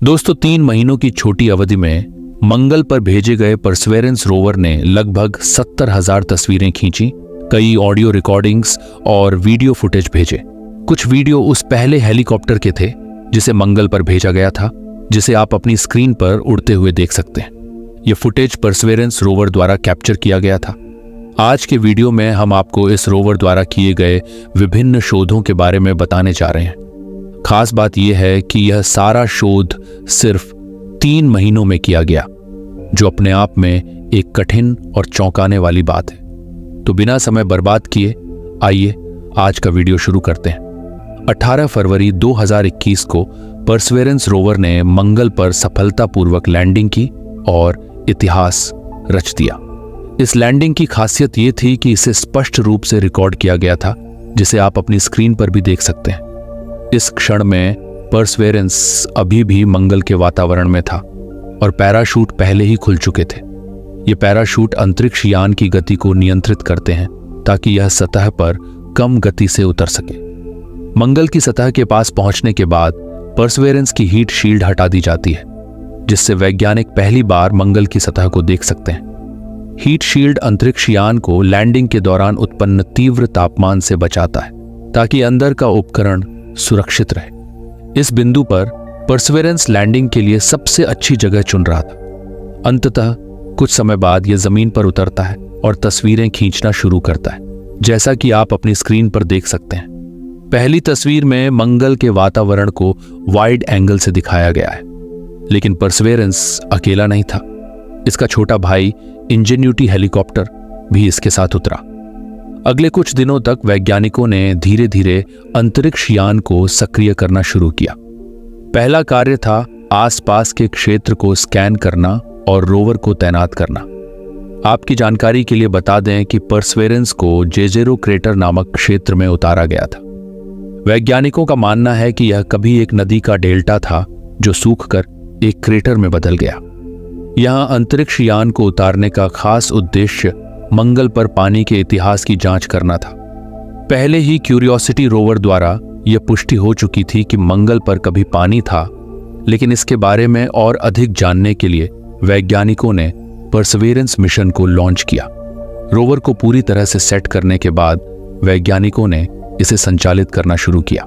दोस्तों, 3 महीनों की छोटी अवधि में मंगल पर भेजे गए परसेवरेंस रोवर ने लगभग 70,000 तस्वीरें खींची, कई ऑडियो रिकॉर्डिंग्स और वीडियो फुटेज भेजे। कुछ वीडियो उस पहले हेलीकॉप्टर के थे जिसे मंगल पर भेजा गया था, जिसे आप अपनी स्क्रीन पर उड़ते हुए देख सकते हैं। यह फुटेज परसेवरेंस रोवर द्वारा कैप्चर किया गया था। आज के वीडियो में हम आपको इस रोवर द्वारा किए गए विभिन्न शोधों के बारे में बताने जा रहे हैं। खास बात यह है कि यह सारा शोध सिर्फ 3 महीनों में किया गया, जो अपने आप में एक कठिन और चौंकाने वाली बात है। तो बिना समय बर्बाद किए आइए आज का वीडियो शुरू करते हैं। 18 फरवरी 2021 को परसेवरेंस रोवर ने मंगल पर सफलतापूर्वक लैंडिंग की और इतिहास रच दिया। इस लैंडिंग की खासियत यह थी कि इसे स्पष्ट रूप से रिकॉर्ड किया गया था, जिसे आप अपनी स्क्रीन पर भी देख सकते हैं। इस क्षण में परसेवरेंस अभी भी मंगल के वातावरण में था और पैराशूट पहले ही खुल चुके थे। ये पैराशूट अंतरिक्ष यान की गति को नियंत्रित करते हैं ताकि यह सतह पर कम गति से उतर सके। मंगल की सतह के पास पहुंचने के बाद परसेवरेंस की हीट शील्ड हटा दी जाती है, जिससे वैज्ञानिक पहली बार मंगल की सतह को देख सकते हैं। हीट शील्ड अंतरिक्ष यान को लैंडिंग के दौरान उत्पन्न तीव्र तापमान से बचाता है ताकि अंदर का उपकरण सुरक्षित रहे। इस बिंदु पर परसेवरेंस लैंडिंग के लिए सबसे अच्छी जगह चुन रहा था। अंततः कुछ समय बाद यह जमीन पर उतरता है और तस्वीरें खींचना शुरू करता है, जैसा कि आप अपनी स्क्रीन पर देख सकते हैं। पहली तस्वीर में मंगल के वातावरण को वाइड एंगल से दिखाया गया है, लेकिन परसेवरेंस अकेला नहीं था। इसका छोटा भाई इंजेन्यूटी हेलीकॉप्टर भी इसके साथ उतरा। अगले कुछ दिनों तक वैज्ञानिकों ने धीरे धीरे अंतरिक्ष यान को सक्रिय करना शुरू किया। पहला कार्य था आसपास के क्षेत्र को स्कैन करना और रोवर को तैनात करना। आपकी जानकारी के लिए बता दें कि परसेवरेंस को जेजेरो क्रेटर नामक क्षेत्र में उतारा गया था। वैज्ञानिकों का मानना है कि यह कभी एक नदी का डेल्टा था जो सूखकर एक क्रेटर में बदल गया। यहां अंतरिक्ष यान को उतारने का खास उद्देश्य मंगल पर पानी के इतिहास की जांच करना था। पहले ही क्यूरियोसिटी रोवर द्वारा यह पुष्टि हो चुकी थी कि मंगल पर कभी पानी था, लेकिन इसके बारे में और अधिक जानने के लिए वैज्ञानिकों ने परसेवरेंस मिशन को लॉन्च किया। रोवर को पूरी तरह से सेट करने के बाद वैज्ञानिकों ने इसे संचालित करना शुरू किया।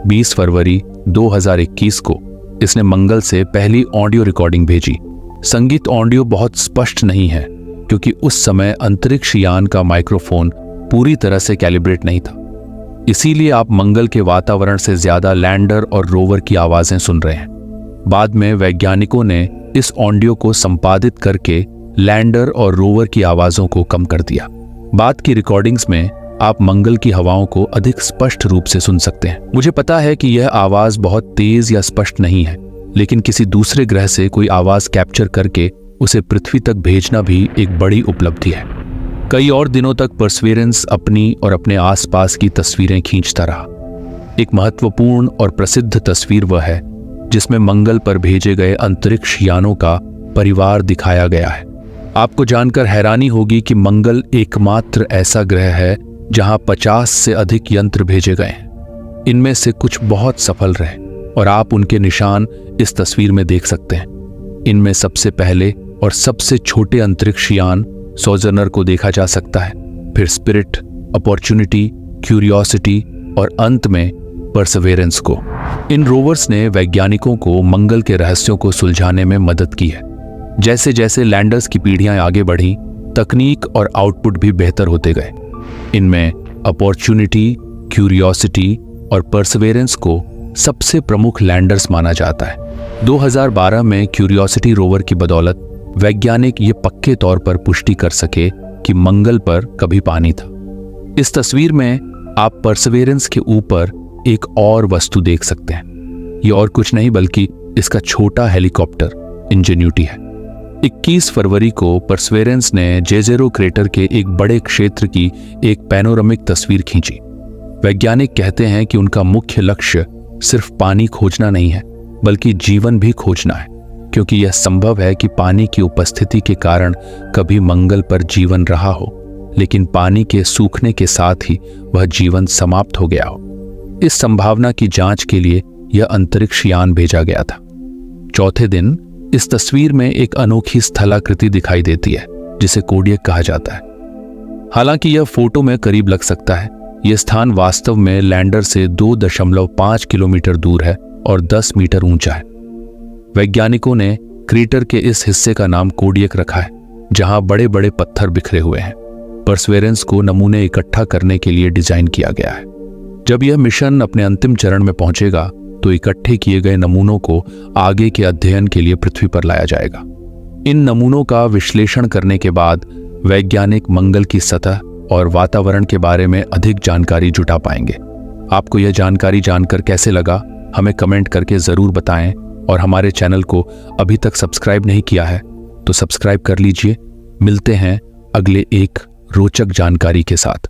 20 फरवरी 2021 को इसने मंगल से पहली ऑडियो रिकॉर्डिंग भेजी। संगीत ऑडियो बहुत स्पष्ट नहीं है क्योंकि उस समय अंतरिक्ष यान का माइक्रोफोन पूरी तरह से कैलिब्रेट नहीं था। इसीलिए आप मंगल के वातावरण से ज्यादा लैंडर और रोवर की आवाजें सुन रहे हैं। बाद में वैज्ञानिकों ने इस ऑडियो को संपादित करके लैंडर और रोवर की आवाजों को कम कर दिया। बाद की रिकॉर्डिंग्स में आप मंगल की हवाओं को अधिक स्पष्ट रूप से सुन सकते हैं। मुझे पता है कि यह आवाज बहुत तेज या स्पष्ट नहीं है, लेकिन किसी दूसरे ग्रह से कोई आवाज कैप्चर करके उसे पृथ्वी तक भेजना भी एक बड़ी उपलब्धि है। कई और दिनों तक परसेवरेंस अपनी और अपने आसपास की तस्वीरें खींचता रहा। एक महत्वपूर्ण और प्रसिद्ध तस्वीर वह है जिसमें मंगल पर भेजे गए अंतरिक्ष यानों का परिवार दिखाया गया है। आपको जानकर हैरानी होगी कि मंगल एकमात्र ऐसा ग्रह है जहां 50 से अधिक यंत्र भेजे गए हैं। इनमें से कुछ बहुत सफल रहे और आप उनके निशान इस तस्वीर में देख सकते हैं। इनमें सबसे पहले और सबसे छोटे अंतरिक्ष यान सोजर्नर को देखा जा सकता है, फिर स्पिरिट, अपॉर्चुनिटी, क्यूरियोसिटी और अंत में परसेवरेंस को। इन रोवर्स ने वैज्ञानिकों को मंगल के रहस्यों को सुलझाने में मदद की है। जैसे जैसे लैंडर्स की पीढ़ियां आगे बढ़ी, तकनीक और आउटपुट भी बेहतर होते गए। इनमें अपॉर्चुनिटी, क्यूरियोसिटी और परसेवरेंस को सबसे प्रमुख लैंडर्स माना जाता है। 2012 में क्यूरियोसिटी रोवर की बदौलत वैज्ञानिक ये पक्के तौर पर पुष्टि कर सके कि मंगल पर कभी पानी था। इस तस्वीर में आप परसेवरेंस के ऊपर एक और वस्तु देख सकते हैं। ये और कुछ नहीं बल्कि इसका छोटा हेलीकॉप्टर इंजेन्यूटी है। 21 फरवरी को परसेवरेंस ने जेजेरो क्रेटर के एक बड़े क्षेत्र की एक पैनोरामिक तस्वीर खींची। वैज्ञानिक कहते हैं कि उनका मुख्य लक्ष्य सिर्फ पानी खोजना नहीं है, बल्कि जीवन भी खोजना है, क्योंकि यह संभव है कि पानी की उपस्थिति के कारण कभी मंगल पर जीवन रहा हो, लेकिन पानी के सूखने के साथ ही वह जीवन समाप्त हो गया हो। इस संभावना की जांच के लिए यह अंतरिक्ष यान भेजा गया था। चौथे दिन इस तस्वीर में एक अनोखी स्थलाकृति दिखाई देती है जिसे कोडियक कहा जाता है। हालांकि यह फोटो में करीब लग सकता है, यह स्थान वास्तव में लैंडर से 2.5 किलोमीटर दूर है और 10 मीटर ऊंचा है। वैज्ञानिकों ने क्रेटर के इस हिस्से का नाम कोडियक रखा है, जहां बड़े बड़े पत्थर बिखरे हुए हैं। परसेवरेंस को नमूने इकट्ठा करने के लिए डिजाइन किया गया है। जब यह मिशन अपने अंतिम चरण में पहुंचेगा तो इकट्ठे किए गए नमूनों को आगे के अध्ययन के लिए पृथ्वी पर लाया जाएगा। इन नमूनों का विश्लेषण करने के बाद वैज्ञानिक मंगल की सतह और वातावरण के बारे में अधिक जानकारी जुटा पाएंगे। आपको यह जानकारी जानकर कैसे लगा, हमें कमेंट करके जरूर बताएं, और हमारे चैनल को अभी तक सब्सक्राइब नहीं किया है तो सब्सक्राइब कर लीजिए। मिलते हैं अगले एक रोचक जानकारी के साथ।